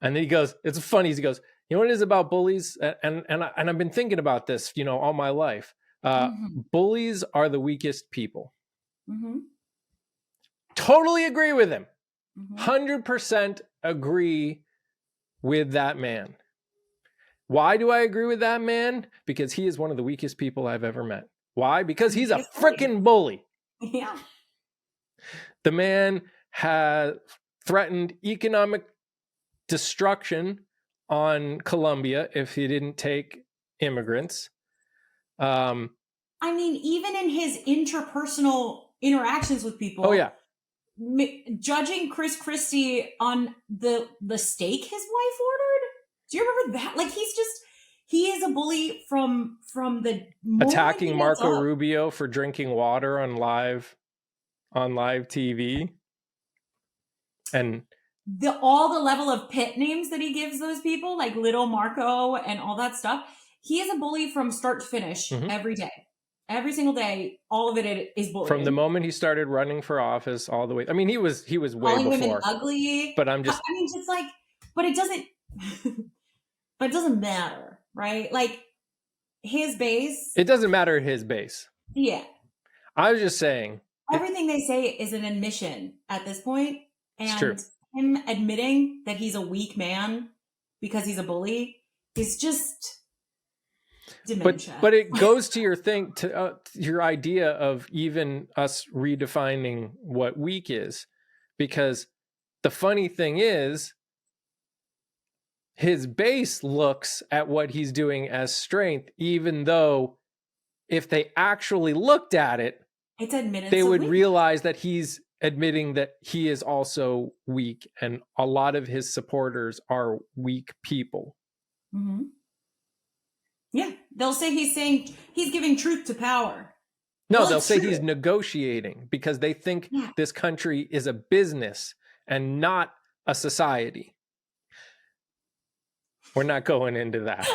then he goes, it's funny. He goes, you know what it is about bullies, and I've been thinking about this, all my life. Bullies are the weakest people. Mm-hmm. Totally agree with him. 100% agree with that man. Why do I agree with that man? Because he is one of the weakest people I've ever met. Why? Because he's a freaking bully. Yeah. The man has threatened economic destruction on Colombia if he didn't take immigrants. I mean, even in his interpersonal interactions with people. Oh, yeah. Judging Chris Christie on the steak his wife ordered. Do you remember that? Like, he is a bully from the attacking Marco Rubio for drinking water on live TV, and all the level of pit names that he gives those people, like Little Marco and all that stuff. He is a bully from start to finish every day. Every single day, all of it is bullying. From the moment he started running for office all the way. I mean, he was way calling before. Women ugly. But just like, but it doesn't, but it doesn't matter, right? Like, his base. It doesn't matter at his base. Yeah. I was just saying. Everything they say is an admission at this point. And it's true. Him admitting that he's a weak man because he's a bully is just dementia. But it goes to your idea of even us redefining what weak is, because the funny thing is his base looks at what he's doing as strength, even though if they actually looked at it, they would realize that he's admitting that he is also weak, and a lot of his supporters are weak people. Mm-hmm. Yeah, they'll say he's giving truth to power. No, they'll say he's negotiating because they think this country is a business and not a society. We're not going into that. For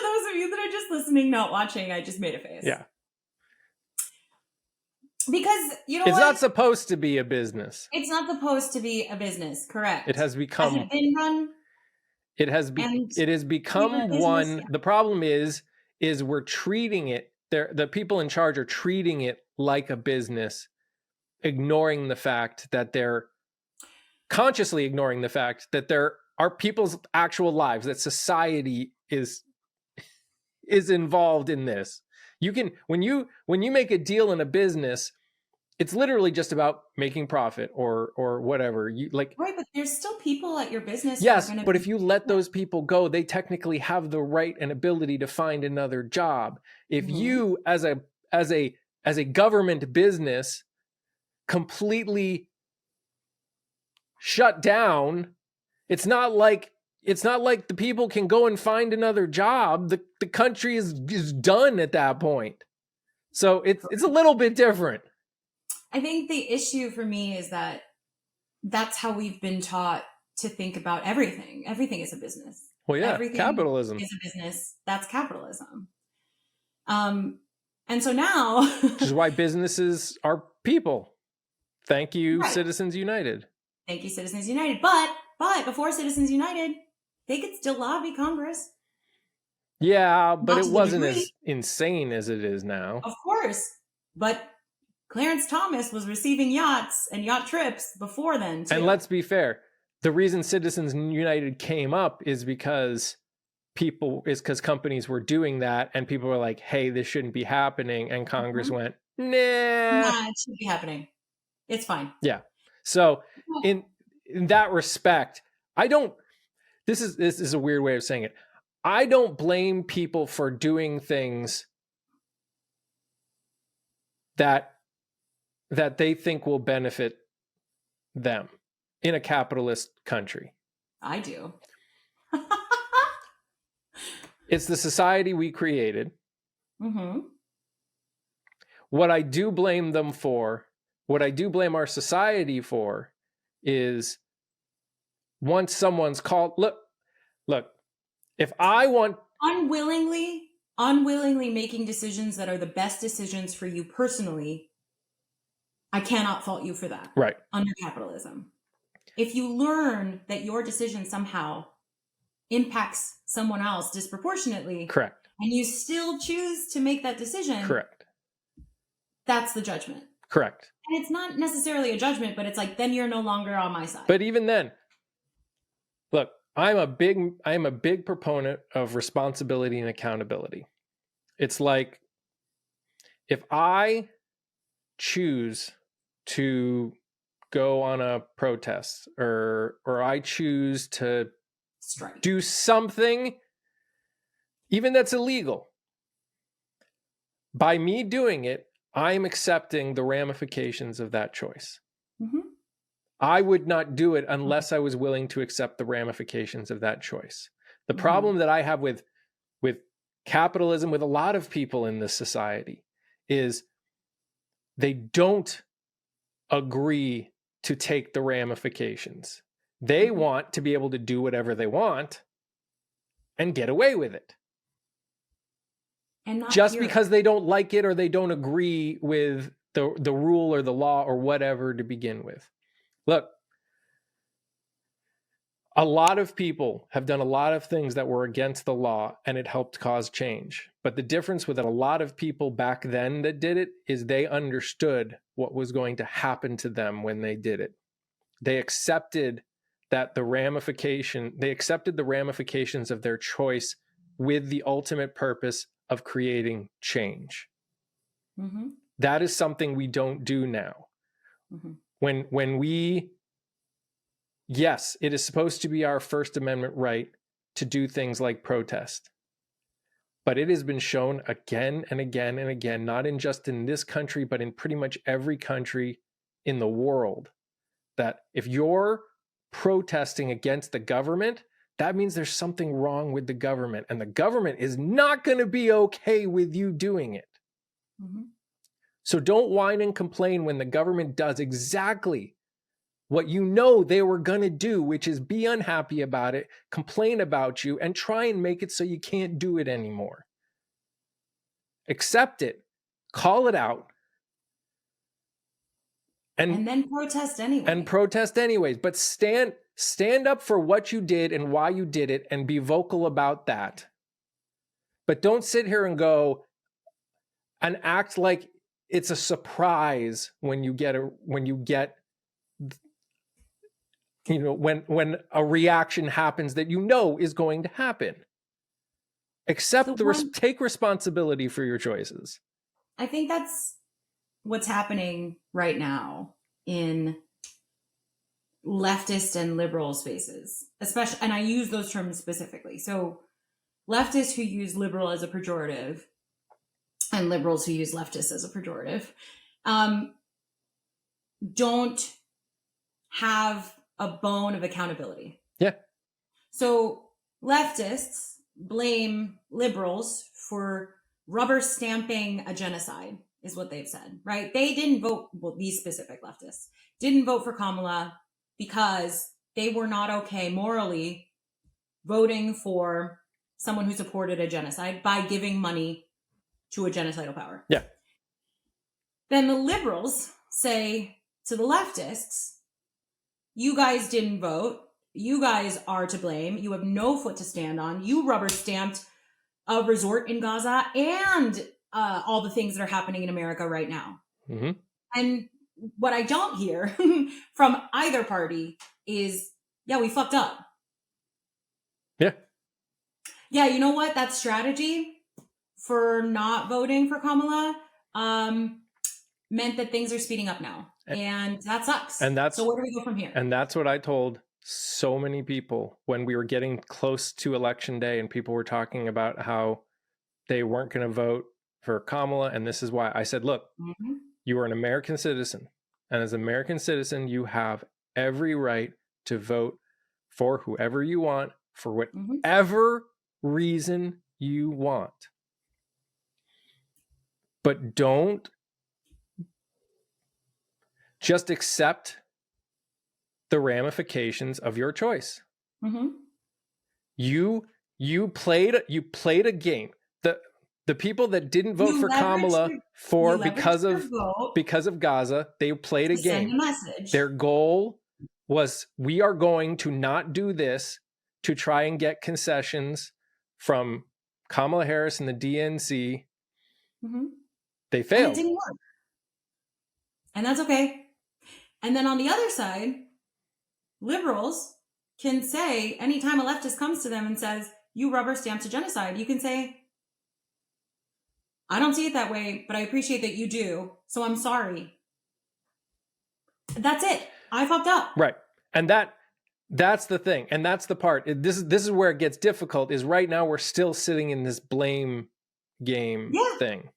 those of you that are just listening, not watching, I just made a face. Yeah. Because, it's not supposed to be a business. It's not supposed to be a business, correct. It has become... Has it been run? It has become one. Yeah. The problem is we're treating it, the people in charge are treating it like a business, consciously ignoring the fact that there are people's actual lives, that society is involved in this. You can, when you make a deal in a business, it's literally just about making profit or whatever. Right, but there's still people at your business. Yes, but if you let those people go, they technically have the right and ability to find another job. If you, as a government business, completely shut down, it's not like the people can go and find another job. The country is done at that point. So it's a little bit different. I think the issue for me is that that's how we've been taught to think about everything. Everything is a business. Well, yeah, everything capitalism is a business. That's capitalism. And so now, which is why businesses are people. Thank you, right. Citizens United. Thank you, Citizens United. But before Citizens United, they could still lobby Congress. Yeah, but it wasn't as insane as it is now. Of course, but Clarence Thomas was receiving yachts and yacht trips before then, too. And let's be fair. The reason Citizens United came up is because companies were doing that, and people were like, hey, this shouldn't be happening. And Congress went, nah, it shouldn't be happening. It's fine. Yeah. So in that respect, this is a weird way of saying it. I don't blame people for doing things that they think will benefit them in a capitalist country. I do. It's the society we created. Mm-hmm. What I do blame them for, what I do blame our society for, is once someone's called, look, if I want... Unwillingly making decisions that are the best decisions for you personally, I cannot fault you for that. Right. Under capitalism. If you learn that your decision somehow impacts someone else disproportionately, correct, and you still choose to make that decision, correct, that's the judgment. Correct. And it's not necessarily a judgment, but it's like, then you're no longer on my side. But even then, look, I'm a big proponent of responsibility and accountability. It's like, if I choose to go on a protest or I choose to strike, do something, even that's illegal, by me doing it, I'm accepting the ramifications of that choice. Mm-hmm. I would not do it unless I was willing to accept the ramifications of that choice. The Mm-hmm. problem that I have with capitalism, with a lot of people in this society, is they don't agree to take the ramifications. They Mm-hmm. want to be able to do whatever they want and get away with it. And not just because they don't like it or they don't agree with the rule or the law or whatever to begin with. Look, a lot of people have done a lot of things that were against the law and it helped cause change. But the difference with a lot of people back then that did it is they understood what was going to happen to them when they did it. They accepted that they accepted the ramifications of their choice with the ultimate purpose of creating change. Mm-hmm. That is something we don't do now. Mm-hmm. When we, yes, it is supposed to be our First Amendment right to do things like protest. But it has been shown again and again and again, not just in this country, but in pretty much every country in the world, that if you're protesting against the government, that means there's something wrong with the government, and the government is not going to be okay with you doing it. Mm-hmm. So don't whine and complain when the government does exactly what you know they were going to do, which is be unhappy about it, complain about you, and try and make it so you can't do it anymore. Accept it, call it out, and then protest anyway. And protest anyways, but stand up for what you did and why you did it and be vocal about that. But don't sit here and go and act like it's a surprise when a reaction happens that you know is going to happen. Take responsibility for your choices. I think that's what's happening right now in leftist and liberal spaces, especially, and I use those terms specifically. So leftists who use liberal as a pejorative and liberals who use leftist as a pejorative don't have a bone of accountability. Yeah. So leftists blame liberals for rubber stamping a genocide, is what they've said, right? They didn't vote, well, these specific leftists didn't vote for Kamala because they were not okay morally voting for someone who supported a genocide by giving money to a genocidal power. Yeah. Then the liberals say to the leftists, you guys didn't vote. You guys are to blame. You have no foot to stand on. You rubber stamped a resort in Gaza and all the things that are happening in America right now. Mm-hmm. And what I don't hear from either party is, yeah, we fucked up. Yeah. Yeah, you know what? That strategy for not voting for Kamala meant that things are speeding up now. And that sucks. So where do we go from here? And that's what I told so many people when we were getting close to election day and people were talking about how they weren't going to vote for Kamala. And this is why I said, look, you are an American citizen. And as an American citizen, you have every right to vote for whoever you want for whatever reason you want. But don't just accept the ramifications of your choice. You played a game. The people that didn't vote for Kamala because of Gaza, they played a game. Send a message. Their goal was, we are going to not do this to try and get concessions from Kamala Harris and the DNC. They failed. And it didn't work. And that's okay. And then on the other side, liberals can say, anytime a leftist comes to them and says, you rubber stamped a genocide, you can say, I don't see it that way, but I appreciate that you do. So I'm sorry. That's it. I fucked up. Right. And that's the thing. And that's the part. This is where it gets difficult, is right now we're still sitting in this blame game thing.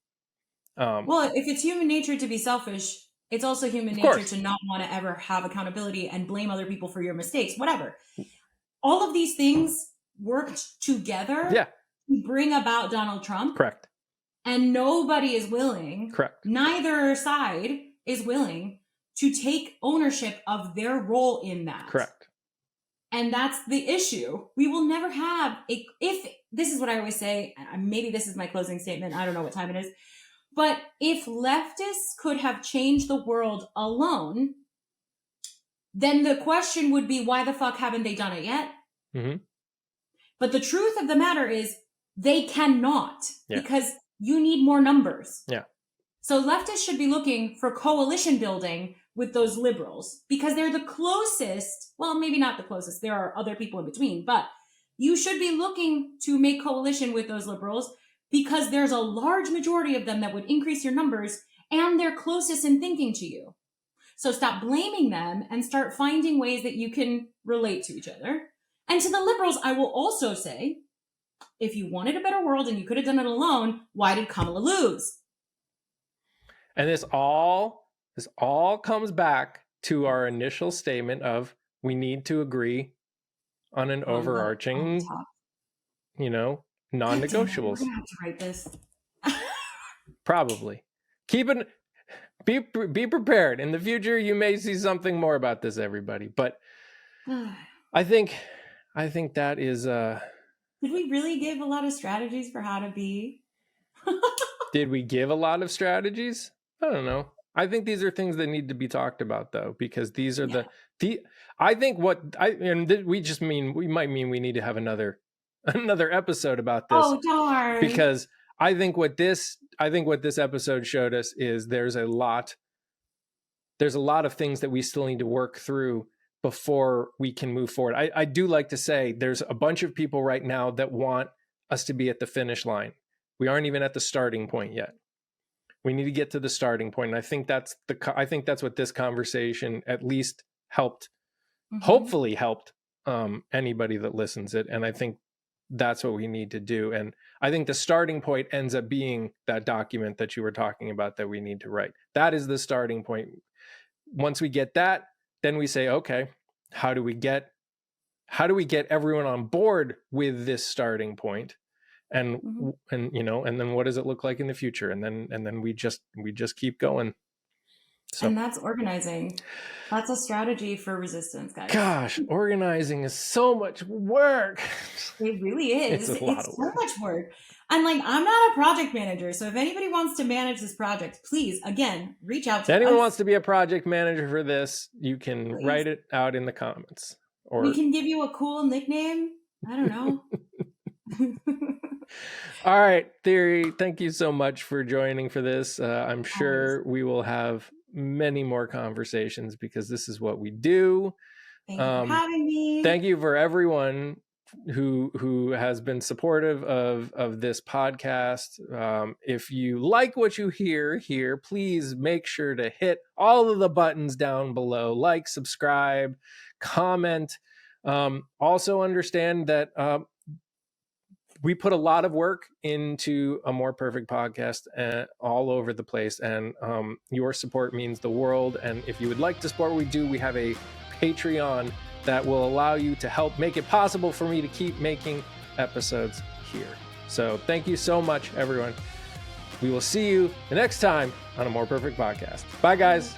Well, if it's human nature to be selfish, it's also human nature to not want to ever have accountability and blame other people for your mistakes, whatever. All of these things worked together to bring about Donald Trump. Correct. And nobody is willing. Correct. Neither side is willing to take ownership of their role in that. Correct. And that's the issue. We will never have this is what I always say, maybe this is my closing statement, I don't know what time it is, but if leftists could have changed the world alone, then the question would be, why the fuck haven't they done it yet? But the truth of the matter is, they cannot, because you need more numbers. So leftists should be looking for coalition building with those liberals, because they're the closest. Well, maybe not the closest. There are other people in between, but you should be looking to make coalition with those liberals, because there's a large majority of them that would increase your numbers, and they're closest in thinking to you. So stop blaming them and start finding ways that you can relate to each other. And to the liberals, I will also say, if you wanted a better world and you could have done it alone, why did Kamala lose? And this all comes back to our initial statement of, we need to agree on an overarching, non-negotiables. We're gonna have to write this. Probably. Be prepared. In the future, you may see something more about this, everybody. But I think that is. Did we really give a lot of strategies for how to be? Did we give a lot of strategies? I don't know. I think these are things that need to be talked about, though, because these are I think we might mean we need to have another episode about this. Oh, darn. Because I think what this episode showed us is there's a lot of things that we still need to work through before we can move forward. I do like to say there's a bunch of people right now that want us to be at the finish line. We aren't even at the starting point yet. We need to get to the starting point. And I think that's what this conversation at least helped, hopefully helped anybody that listens it. And I think that's what we need to do. And I think the starting point ends up being that document that you were talking about that we need to write. That is the starting point. Once we get that, then we say, okay, how do we get everyone on board with this starting point? And and then what does it look like in the future? And then we just keep going. So, and that's organizing. That's a strategy for resistance, guys. Gosh, organizing is so much work. It really is. It's so much work. And I'm not a project manager, so if anybody wants to manage this project, please, again, reach out to us. If anyone wants to be a project manager for this, you can write it out in the comments. Or we can give you a cool nickname. I don't know. All right, Theory, thank you so much for joining for this. I'm sure we will have many more conversations because this is what we do. Thank you for having me. Thank you for everyone who has been supportive of this podcast. If you like what you hear here, please make sure to hit all of the buttons down below, like, subscribe, comment, Also understand that we put a lot of work into a More Perfect podcast all over the place, and your support means the world. And if you would like to support what we do, we have a Patreon that will allow you to help make it possible for me to keep making episodes here. So thank you so much, everyone. We will see you the next time on a More Perfect podcast. Bye, guys.